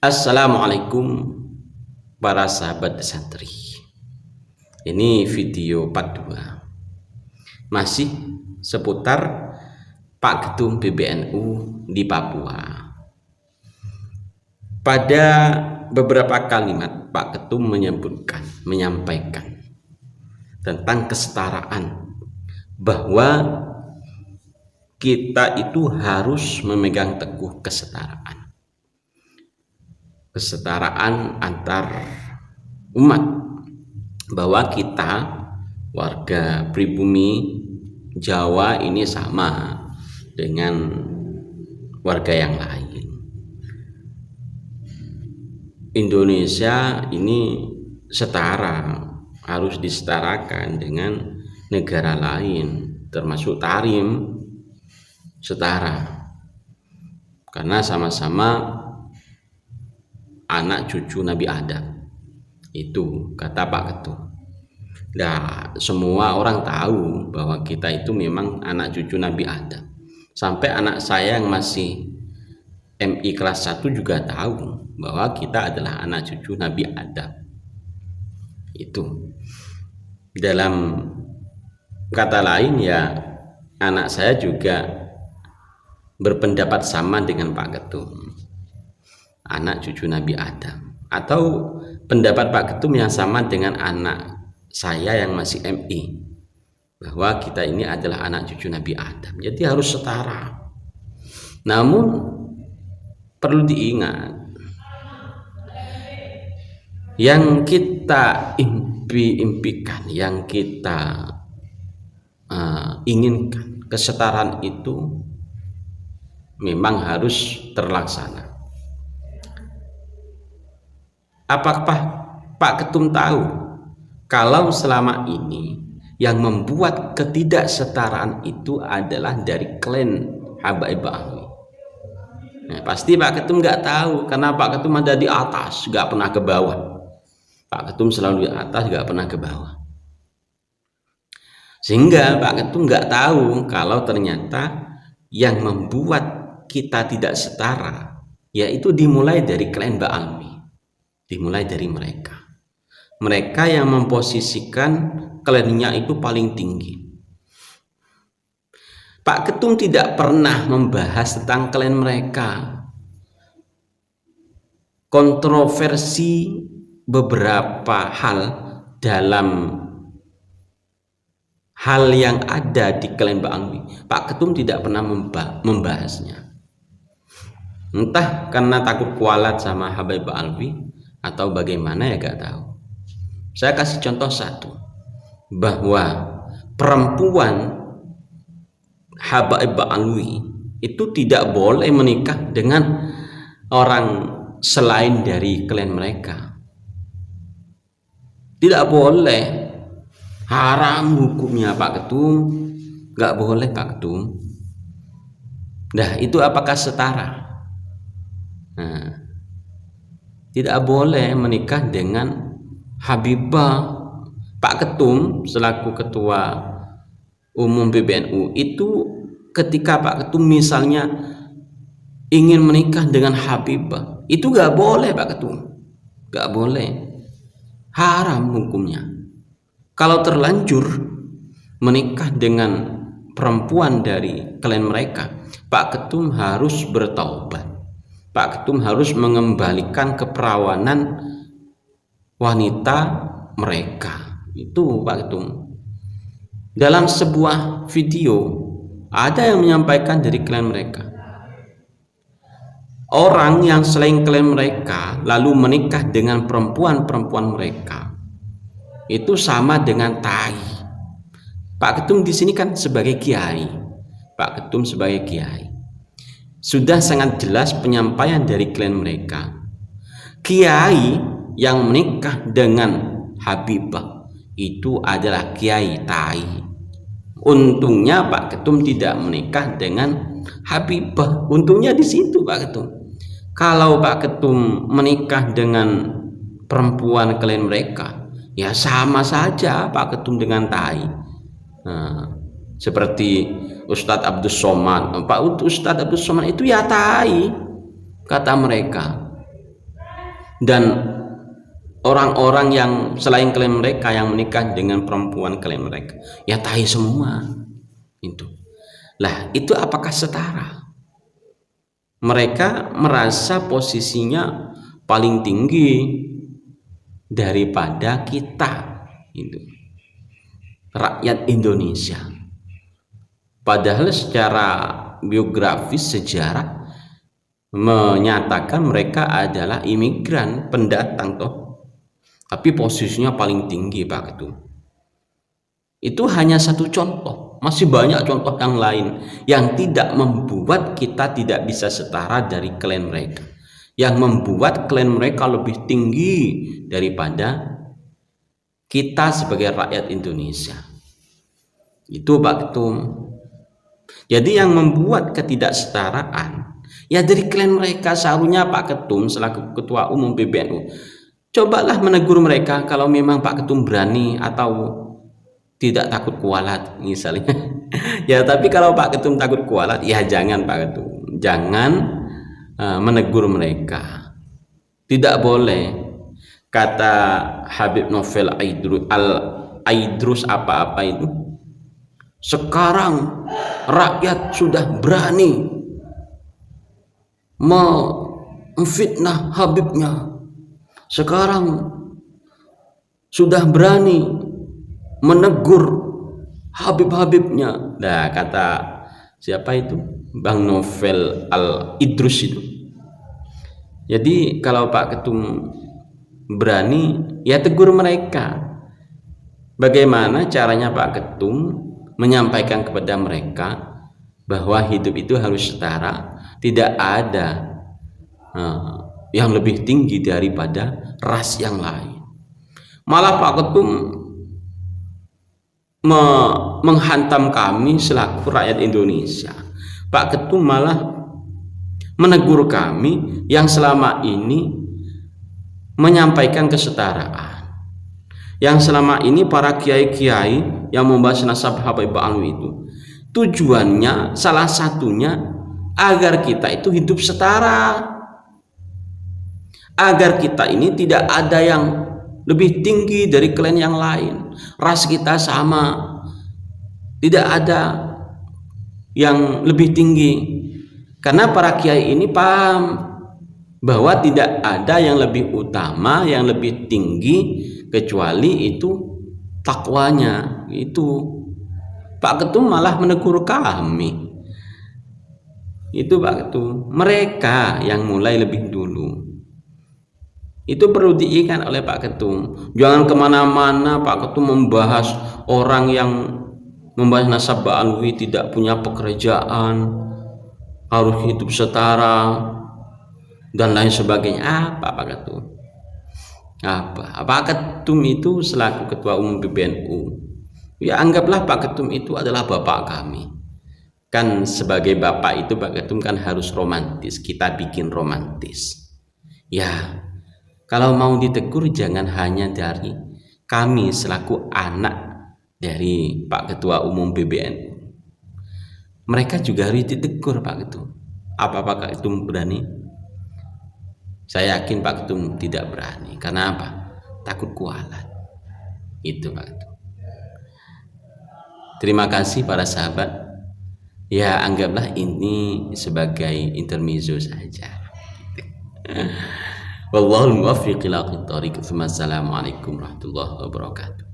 Assalamualaikum para sahabat santri. Ini video part 2 masih seputar Pak Ketum PBNU di Papua. Pada beberapa kalimat Pak Ketum menyampaikan tentang kesetaraan, bahwa kita itu harus memegang teguh kesetaraan antar umat, bahwa kita warga pribumi Jawa ini sama dengan warga yang lain. Indonesia ini setara, harus disetarakan dengan negara lain, termasuk Tarim, setara, karena sama-sama anak cucu Nabi Adam. Itu kata Pak Ketum. Nah, semua orang tahu bahwa kita itu memang anak cucu Nabi Adam. Sampai anak saya yang masih MI kelas 1 juga tahu bahwa kita adalah anak cucu Nabi Adam. Itu dalam kata lain, ya, anak saya juga berpendapat sama dengan Pak Ketum, anak cucu Nabi Adam, atau pendapat Pak Ketum yang sama dengan anak saya yang masih MI, bahwa kita ini adalah anak cucu Nabi Adam. Jadi harus setara. Namun perlu diingat, yang kita impikan, yang kita inginkan, kesetaraan itu memang harus terlaksana. Apakah Pak Ketum tahu kalau selama ini yang membuat ketidaksetaraan itu adalah dari klan Habaib Alwi? Nah, pasti Pak Ketum nggak tahu, karena Pak Ketum ada di atas, nggak pernah ke bawah. Pak Ketum selalu di atas, nggak pernah ke bawah. Sehingga Pak Ketum nggak tahu kalau ternyata yang membuat kita tidak setara yaitu dimulai dari klan Mbak Alwi. Dimulai dari mereka yang memposisikan klannya itu paling tinggi. Pak Ketum tidak pernah membahas tentang klan mereka. Kontroversi beberapa hal dalam hal yang ada di klan Mbak Alwi, Pak Ketum tidak pernah membahasnya. Entah karena takut kualat sama Habaib Alwi atau bagaimana, ya gak tahu. Saya kasih contoh satu, bahwa perempuan Habaib Alwi itu tidak boleh menikah dengan orang selain dari klan mereka. Tidak boleh, haram hukumnya Pak Ketum, nggak boleh Pak Ketum. Nah, itu apakah setara? Nah, tidak boleh menikah dengan Habibah. Pak Ketum selaku ketua umum PBNU itu ketika Pak Ketum misalnya ingin menikah dengan Habibah, itu nggak boleh Pak Ketum, nggak boleh, haram hukumnya. Kalau terlanjur menikah dengan perempuan dari klan mereka, Pak Ketum harus bertaubat. Pak Ketum harus mengembalikan keperawanan wanita mereka. Itu Pak Ketum. Dalam sebuah video ada yang menyampaikan dari klan mereka, orang yang selain klan mereka lalu menikah dengan perempuan mereka itu sama dengan tai. Pak Ketum di sini kan sebagai kiai. Pak Ketum sebagai kiai sudah sangat jelas penyampaian dari klan mereka. Kiai yang menikah dengan Habibah itu adalah kiai tai. Untungnya Pak Ketum tidak menikah dengan Habibah. Untungnya di situ Pak Ketum. Kalau Pak Ketum menikah dengan perempuan klan mereka, ya sama saja Pak Ketum dengan tai. Nah, seperti Ustadz Abdus Somad, Pak Ustadz Abdus Somad itu ya tai, kata mereka. dan orang-orang yang selain klien mereka yang menikah dengan perempuan klien mereka, ya tahi semua itu. Lah itu apakah setara? Mereka merasa posisinya paling tinggi daripada kita itu, rakyat Indonesia. Padahal secara biografis sejarah menyatakan mereka adalah imigran, pendatang toh. Tapi posisinya paling tinggi Pak Ketum. Itu hanya satu contoh, masih banyak contoh yang lain yang tidak membuat kita tidak bisa setara dari klien mereka, yang membuat klien mereka lebih tinggi daripada kita sebagai rakyat Indonesia. Itu Pak Ketum. Jadi yang membuat ketidaksetaraan ya dari klien mereka. Seharusnya Pak Ketum selaku Ketua Umum PBNU cobalah menegur mereka kalau memang Pak Ketum berani atau tidak takut kualat misalnya. Ya tapi kalau Pak Ketum takut kualat ya jangan Pak Ketum, jangan menegur mereka. Tidak boleh. Kata Habib Novel Aidrus apa-apa itu, sekarang rakyat sudah berani memfitnah Habibnya, sekarang sudah berani menegur Habib-Habibnya. Nah kata siapa itu, Bang Novel Al-Idrus itu. Jadi kalau Pak Ketum berani ya tegur mereka. Bagaimana caranya Pak Ketum menyampaikan kepada mereka bahwa hidup itu harus setara, tidak ada yang lebih tinggi daripada ras yang lain. Malah Pak Ketum menghantam kami selaku rakyat Indonesia. Pak Ketum malah menegur kami yang selama ini menyampaikan kesetaraan, yang selama ini para kiai-kiai yang membahas nasab Habib Alwi itu tujuannya salah satunya agar kita itu hidup setara, agar kita ini tidak ada yang lebih tinggi dari klien yang lain, ras kita sama, tidak ada yang lebih tinggi. Karena para kiai ini paham bahwa tidak ada yang lebih utama, yang lebih tinggi kecuali itu takwanya. Itu Pak Ketum malah menegur kami. Itu Pak Ketum, mereka yang mulai lebih dulu. Itu perlu diingat oleh Pak Ketum. Jangan kemana-mana Pak Ketum membahas orang yang membahas nasab Alwi tidak punya pekerjaan, harus hidup setara dan lain sebagainya. Apa Pak Ketum? Apa Pak Ketum itu selaku Ketua Umum PBNU, ya anggaplah Pak Ketum itu adalah bapak kami. Kan sebagai bapak itu Pak Ketum kan harus romantis, kita bikin romantis. Ya kalau mau ditegur jangan hanya dari kami selaku anak dari Pak Ketua Umum PBNU. Mereka juga harus ditegur Pak Ketum. Apa Pak Ketum berani? Saya yakin Pak Ketum tidak berani. Karena apa? Takut kualat. Itu Pak Ketum. Terima kasih para sahabat. Ya anggaplah ini sebagai intermezzo saja. Wallahul muwaffiq ila aqwamit thoriq. Assalamualaikum warahmatullahi wabarakatuh.